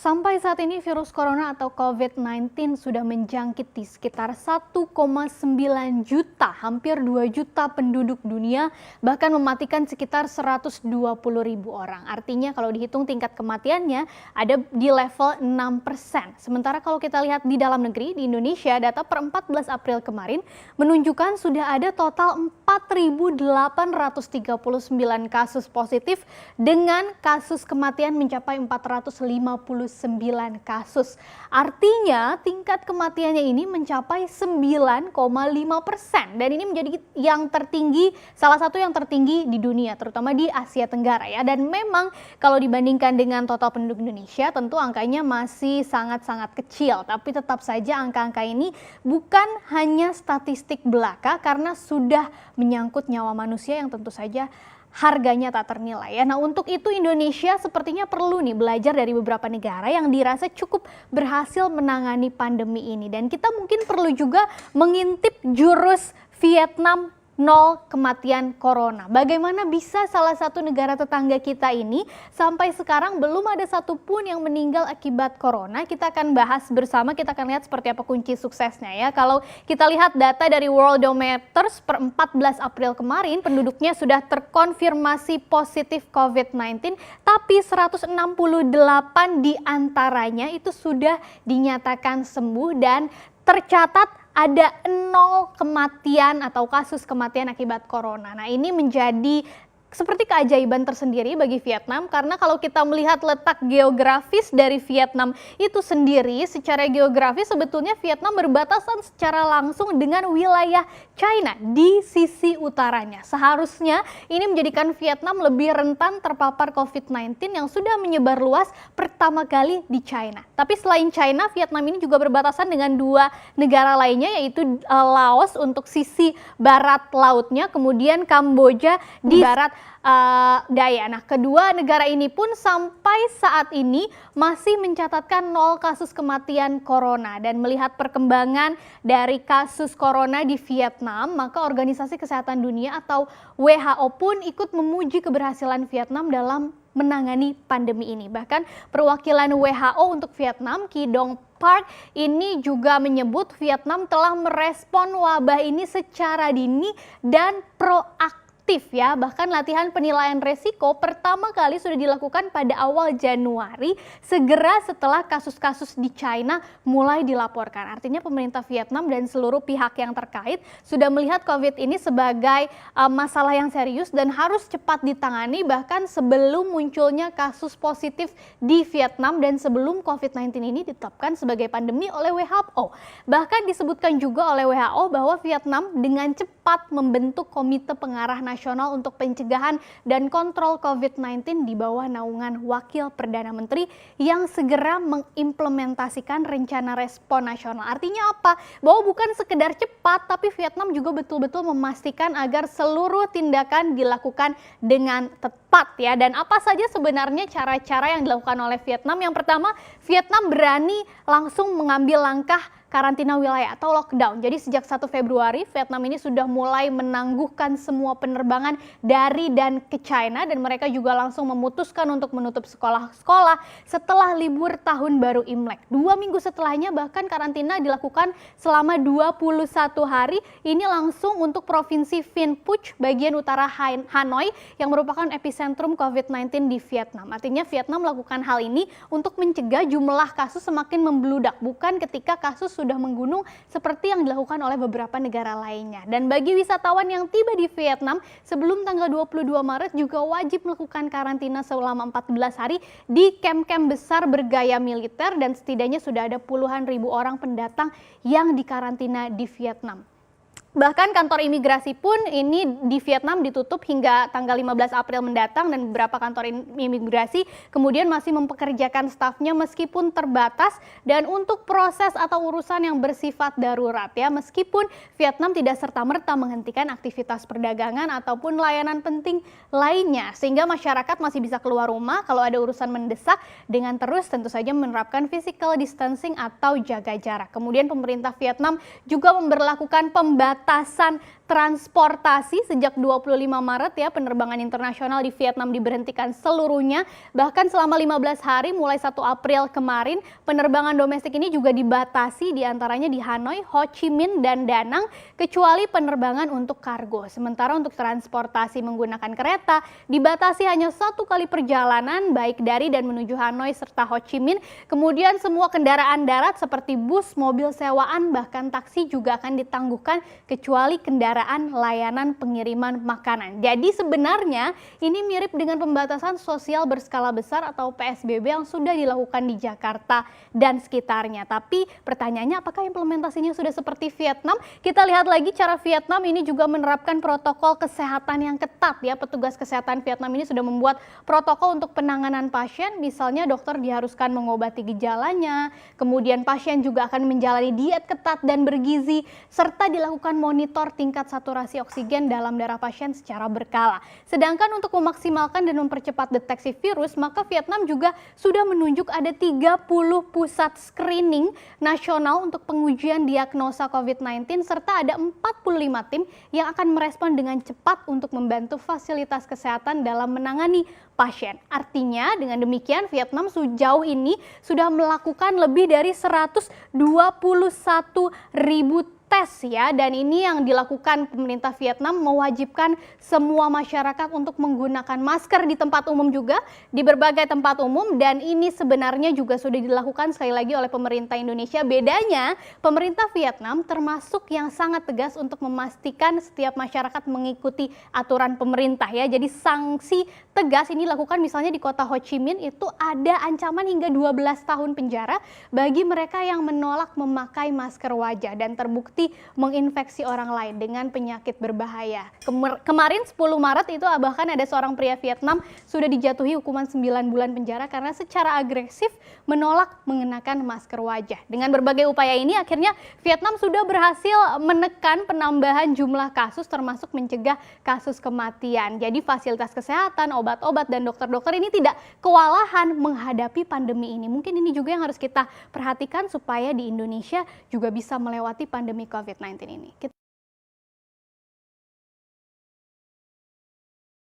Sampai saat ini virus corona atau COVID-19 sudah menjangkiti sekitar 1,9 juta, hampir 2 juta penduduk dunia, bahkan mematikan sekitar 120.000 orang. Artinya kalau dihitung tingkat kematiannya ada di level 6%. Sementara kalau kita lihat di dalam negeri, di Indonesia, data per 14 April kemarin menunjukkan sudah ada total 4.839 kasus positif dengan kasus kematian mencapai 459 kasus. Artinya tingkat kematiannya ini mencapai 9,5% dan ini menjadi yang tertinggi, salah satu yang tertinggi di dunia, terutama di Asia Tenggara ya. Dan memang kalau dibandingkan dengan total penduduk Indonesia tentu angkanya masih sangat-sangat kecil, tapi tetap saja angka-angka ini bukan hanya statistik belaka karena sudah menyangkut nyawa manusia yang tentu saja harganya tak ternilai ya. Nah, untuk itu Indonesia sepertinya perlu nih belajar dari beberapa negara yang dirasa cukup berhasil menangani pandemi ini, dan kita mungkin perlu juga mengintip jurus Vietnam 0 kematian corona. Bagaimana bisa salah satu negara tetangga kita ini sampai sekarang belum ada satupun yang meninggal akibat corona? Kita akan bahas bersama, kita akan lihat seperti apa kunci suksesnya ya. Kalau kita lihat data dari Worldometers per 14 April kemarin, penduduknya sudah terkonfirmasi positif COVID-19, tapi 168 diantaranya itu sudah dinyatakan sembuh dan tercatat ada 0 kematian atau kasus kematian akibat corona. Nah, ini menjadi seperti keajaiban tersendiri bagi Vietnam karena kalau kita melihat letak geografis dari Vietnam itu sendiri, secara geografis sebetulnya Vietnam berbatasan secara langsung dengan wilayah China di sisi utaranya. Seharusnya ini menjadikan Vietnam lebih rentan terpapar COVID-19 yang sudah menyebar luas pertama kali di China. Tapi selain China, Vietnam ini juga berbatasan dengan dua negara lainnya, yaitu Laos untuk sisi barat lautnya, kemudian Kamboja di barat daya. Nah, kedua negara ini pun sampai saat ini masih mencatatkan 0 kasus kematian corona. Dan melihat perkembangan dari kasus corona di Vietnam, maka Organisasi Kesehatan Dunia atau WHO pun ikut memuji keberhasilan Vietnam dalam menangani pandemi ini. Bahkan perwakilan WHO untuk Vietnam, Ki Dong Park, ini juga menyebut Vietnam telah merespon wabah ini secara dini dan proaktif ya. Bahkan latihan penilaian resiko pertama kali sudah dilakukan pada awal Januari, segera setelah kasus-kasus di China mulai dilaporkan. Artinya pemerintah Vietnam dan seluruh pihak yang terkait sudah melihat COVID ini sebagai masalah yang serius dan harus cepat ditangani, bahkan sebelum munculnya kasus positif di Vietnam dan sebelum COVID-19 ini ditetapkan sebagai pandemi oleh WHO. Bahkan disebutkan juga oleh WHO bahwa Vietnam dengan cepat membentuk komite pengarah nasional untuk pencegahan dan kontrol COVID-19 di bawah naungan Wakil Perdana Menteri yang segera mengimplementasikan rencana respon nasional. Artinya apa? Bahwa bukan sekedar cepat, tapi Vietnam juga betul-betul memastikan agar seluruh tindakan dilakukan dengan tepat ya. Dan apa saja sebenarnya cara-cara yang dilakukan oleh Vietnam? Yang pertama, Vietnam berani langsung mengambil langkah karantina wilayah atau lockdown. Jadi sejak 1 Februari Vietnam ini sudah mulai menangguhkan semua penerbangan dari dan ke China, dan mereka juga langsung memutuskan untuk menutup sekolah-sekolah setelah libur tahun baru Imlek. 2 minggu setelahnya bahkan karantina dilakukan selama 21 hari. Ini langsung untuk provinsi Vien Phuc bagian utara Hanoi yang merupakan epicentrum COVID-19 di Vietnam. Artinya Vietnam melakukan hal ini untuk mencegah jumlah kasus semakin membludak, bukan ketika kasus sudah menggunung seperti yang dilakukan oleh beberapa negara lainnya. Dan bagi wisatawan yang tiba di Vietnam sebelum tanggal 22 Maret juga wajib melakukan karantina selama 14 hari di kamp-kamp besar bergaya militer, dan setidaknya sudah ada puluhan ribu orang pendatang yang dikarantina di Vietnam. Bahkan kantor imigrasi pun ini di Vietnam ditutup hingga tanggal 15 April mendatang, dan beberapa kantor imigrasi kemudian masih mempekerjakan stafnya meskipun terbatas dan untuk proses atau urusan yang bersifat darurat ya. Meskipun Vietnam tidak serta-merta menghentikan aktivitas perdagangan ataupun layanan penting lainnya, sehingga masyarakat masih bisa keluar rumah kalau ada urusan mendesak dengan terus tentu saja menerapkan physical distancing atau jaga jarak. Kemudian pemerintah Vietnam juga memberlakukan pembatasan pembatasan transportasi sejak 25 Maret ya, penerbangan internasional di Vietnam diberhentikan seluruhnya. Bahkan selama 15 hari mulai 1 April kemarin, penerbangan domestik ini juga dibatasi diantaranya di Hanoi, Ho Chi Minh, dan Da Nang, kecuali penerbangan untuk kargo. Sementara untuk transportasi menggunakan kereta dibatasi hanya 1 kali perjalanan baik dari dan menuju Hanoi serta Ho Chi Minh. Kemudian semua kendaraan darat seperti bus, mobil sewaan, bahkan taksi juga akan ditangguhkan kecuali kendaraan layanan pengiriman makanan. Jadi sebenarnya ini mirip dengan pembatasan sosial berskala besar atau PSBB yang sudah dilakukan di Jakarta dan sekitarnya. Tapi pertanyaannya, apakah implementasinya sudah seperti Vietnam? Kita lihat lagi cara Vietnam ini juga menerapkan protokol kesehatan yang ketat ya. Petugas kesehatan Vietnam ini sudah membuat protokol untuk penanganan pasien, misalnya dokter diharuskan mengobati gejalanya, kemudian pasien juga akan menjalani diet ketat dan bergizi, serta dilakukan monitor tingkat saturasi oksigen dalam darah pasien secara berkala. Sedangkan untuk memaksimalkan dan mempercepat deteksi virus, maka Vietnam juga sudah menunjuk ada 30 pusat screening nasional untuk pengujian diagnosa COVID-19 serta ada 45 tim yang akan merespon dengan cepat untuk membantu fasilitas kesehatan dalam menangani pasien. Artinya dengan demikian Vietnam sejauh ini sudah melakukan lebih dari 121.000 tes ya, dan ini yang dilakukan pemerintah Vietnam mewajibkan semua masyarakat untuk menggunakan masker di tempat umum juga, di berbagai tempat umum, dan ini sebenarnya juga sudah dilakukan sekali lagi oleh pemerintah Indonesia. Bedanya pemerintah Vietnam termasuk yang sangat tegas untuk memastikan setiap masyarakat mengikuti aturan pemerintah ya. Jadi sanksi tegas ini dilakukan misalnya di kota Ho Chi Minh itu ada ancaman hingga 12 tahun penjara bagi mereka yang menolak memakai masker wajah dan terbukti menginfeksi orang lain dengan penyakit berbahaya. Kemarin 10 Maret itu bahkan ada seorang pria Vietnam sudah dijatuhi hukuman 9 bulan penjara karena secara agresif menolak mengenakan masker wajah. Dengan berbagai upaya ini akhirnya Vietnam sudah berhasil menekan penambahan jumlah kasus termasuk mencegah kasus kematian. Jadi fasilitas kesehatan, obat-obat, dan dokter-dokter ini tidak kewalahan menghadapi pandemi ini. Mungkin ini juga yang harus kita perhatikan supaya di Indonesia juga bisa melewati pandemi COVID-19 ini.